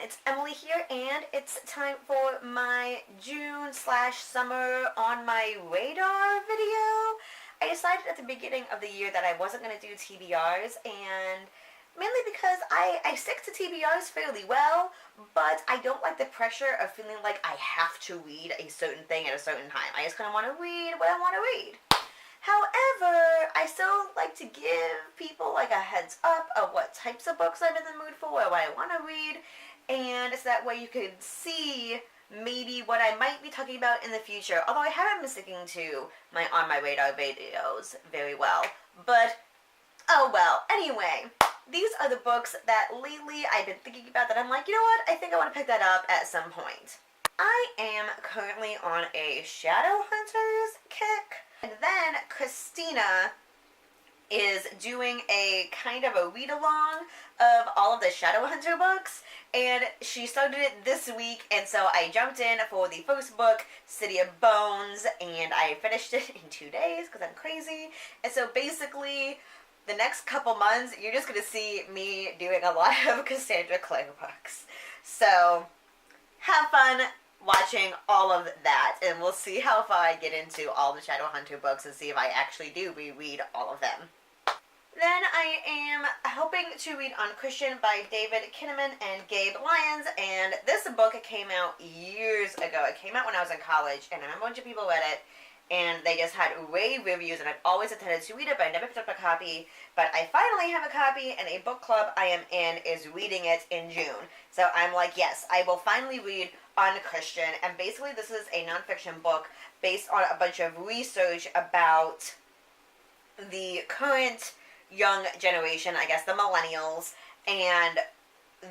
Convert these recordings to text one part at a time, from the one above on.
it's Emily here, and it's time for my June/summer on my radar video. I decided at the beginning of the year that I wasn't going to do TBRs, and mainly because I stick to TBRs fairly well, but I don't like the pressure of feeling like I have to read a certain thing at a certain time. I just kind of want to read what I want to read. However, I still like to give people like a heads up of what types of books I'm in the mood for or what I want to read, and so that way you can see maybe what I might be talking about in the future, although I haven't been sticking to my On My Radar videos very well, but oh well. Anyway, these are the books that lately I've been thinking about that I'm like, you know what, I think I want to pick that up at some point. I am currently on a Shadowhunters kick. And then Christina is doing a kind of a read-along of all of the Shadowhunter books, and she started it this week, and so I jumped in for the first book, City of Bones, and I finished it in 2 days because I'm crazy. And so basically, the next couple months, you're just going to see me doing a lot of Cassandra Clare books. So, have fun watching all of that, and we'll see how far I get into all the Shadowhunter books and see if I actually do reread all of them. Then I am hoping to read On Christian by David Kinnaman and Gabe Lyons, and this book came out years ago. It came out when I was in college, and I remember a bunch of people read it, and they just had rave reviews, and I've always intended to read it, but I never picked up a copy. But I finally have a copy, and a book club I am in is reading it in June. So I'm like, yes, I will finally read On Christian, and basically this is a nonfiction book based on a bunch of research about the current young generation, I guess the millennials, and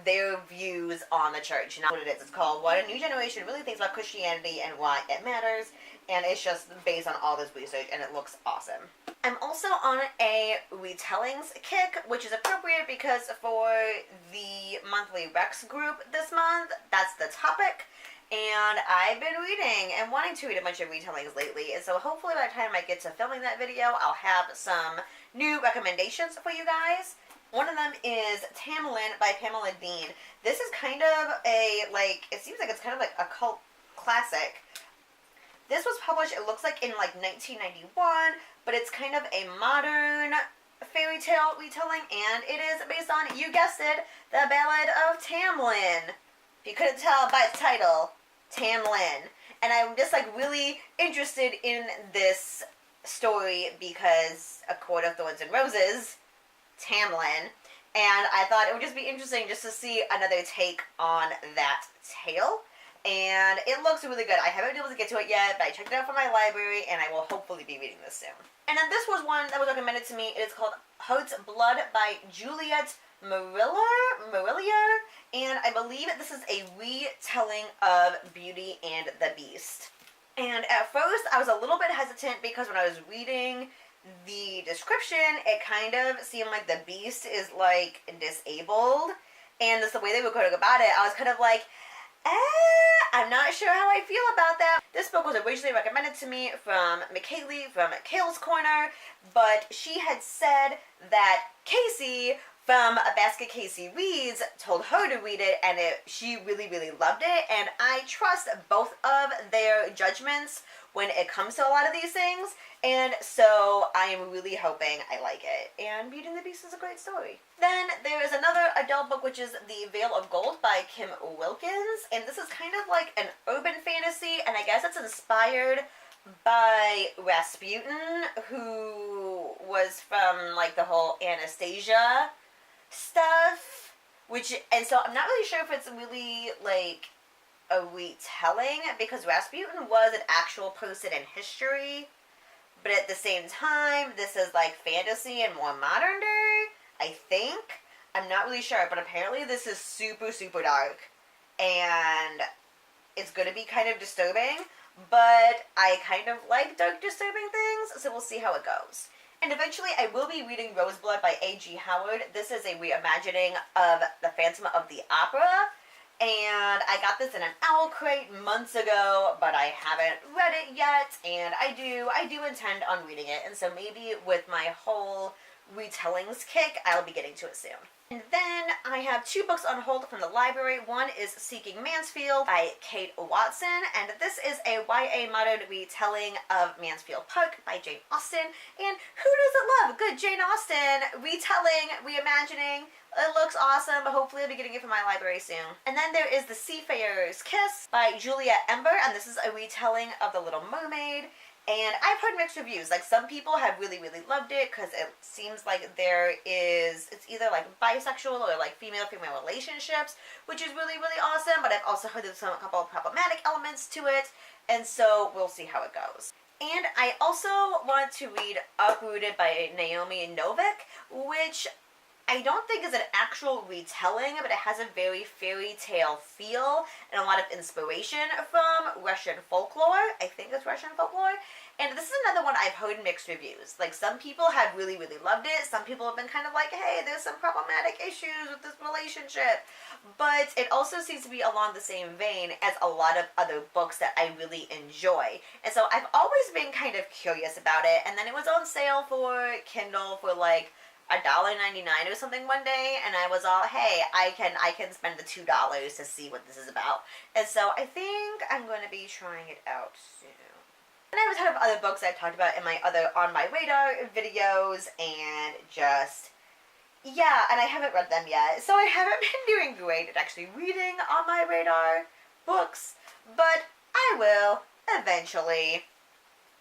their views on the church. Not what it is. It's called What a New Generation Really Thinks About Christianity and Why It Matters, and it's just based on all this research, and it looks awesome. I'm also on a retellings kick, which is appropriate because for the monthly Rex group this month, that's the topic, and I've been reading and wanting to read a bunch of retellings lately, and so hopefully by the time I get to filming that video, I'll have some new recommendations for you guys. One of them is Tamlyn by Pamela Dean. This is kind of a, it seems like it's kind of like a cult classic. This was published, it looks like in like 1991, but it's kind of a modern fairy tale retelling, and it is based on, you guessed it, the Ballad of Tamlyn. If you couldn't tell by its title, Tamlyn. And I'm just like really interested in this story because A Court of Thorns and Roses, Tamlyn, and I thought it would just be interesting just to see another take on that tale, and it looks really good. I haven't been able to get to it yet, but I checked it out from my library, and I will hopefully be reading this soon. And then this was one that was recommended to me. It is called Heart's Blood by Juliet Marillier, and I believe this is a retelling of Beauty and the Beast. And at first, I was a little bit hesitant because when I was reading the description, it kind of seemed like the Beast is like disabled, and that's the way they were going about it. I was kind of like, I'm not sure how I feel about that. This book was originally recommended to me from McKaylee from Kale's Corner, but she had said that Casey from A Basket Casey Reads told her to read it, and she really, really loved it, and I trust both of their judgments when it comes to a lot of these things, and so I am really hoping I like it. And Beauty and the Beast is a great story. Then there is another adult book, which is The Vale of Gold by Kim Wilkins, and this is kind of like an urban fantasy, and I guess it's inspired by Rasputin, who was from like the whole Anastasia stuff, and so I'm not really sure if it's really like a retelling, because Rasputin was an actual person in history, but at the same time, this is like fantasy and more modern day, I think. I'm not really sure, but apparently this is super, super dark, and it's going to be kind of disturbing, but I kind of like dark, disturbing things, so we'll see how it goes. And eventually I will be reading Roseblood by A.G. Howard. This is a reimagining of The Phantom of the Opera, and I got this in an owl crate months ago, but I haven't read it yet, and I do intend on reading it, and so maybe with my whole retellings kick, I'll be getting to it soon. And then I have 2 books on hold from the library. One is Seeking Mansfield by Kate Watson, and this is a YA modern retelling of Mansfield Park by Jane Austen. And who doesn't love good Jane Austen retelling, reimagining? It looks awesome, but hopefully I'll be getting it from my library soon. And then there is The Seafarer's Kiss by Juliet, and this is a retelling of The Little Mermaid. And I've heard mixed reviews. Like, some people have really, really loved it because it seems like it's either like bisexual or like female-female relationships, which is really, really awesome. But I've also heard there's a couple of problematic elements to it, and so we'll see how it goes. And I also wanted to read Uprooted by Naomi Novik, which I don't think is an actual retelling, but it has a very fairy tale feel and a lot of inspiration from Russian folklore. I think it's Russian folklore. And this is another one I've heard mixed reviews. Like, some people have really, really loved it. Some people have been kind of like, hey, there's some problematic issues with this relationship. But it also seems to be along the same vein as a lot of other books that I really enjoy. And so I've always been kind of curious about it. And then it was on sale for Kindle for like $1.99 or something one day, and I was all, hey, I can spend the $2 to see what this is about. And so I think I'm going to be trying it out soon. And I have a ton of other books I've talked about in my other On My Radar videos, and yeah, and I haven't read them yet. So I haven't been doing great at actually reading On My Radar books, but I will eventually.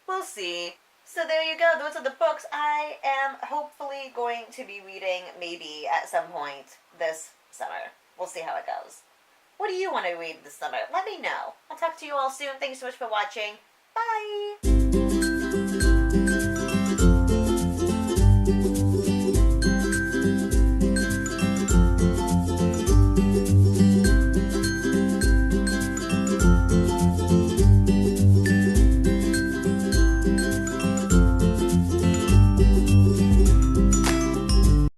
We'll see. So there you go. Those are the books I am hopefully going to be reading maybe at some point this summer. We'll see how it goes. What do you want to read this summer? Let me know. I'll talk to you all soon. Thanks so much for watching. Bye!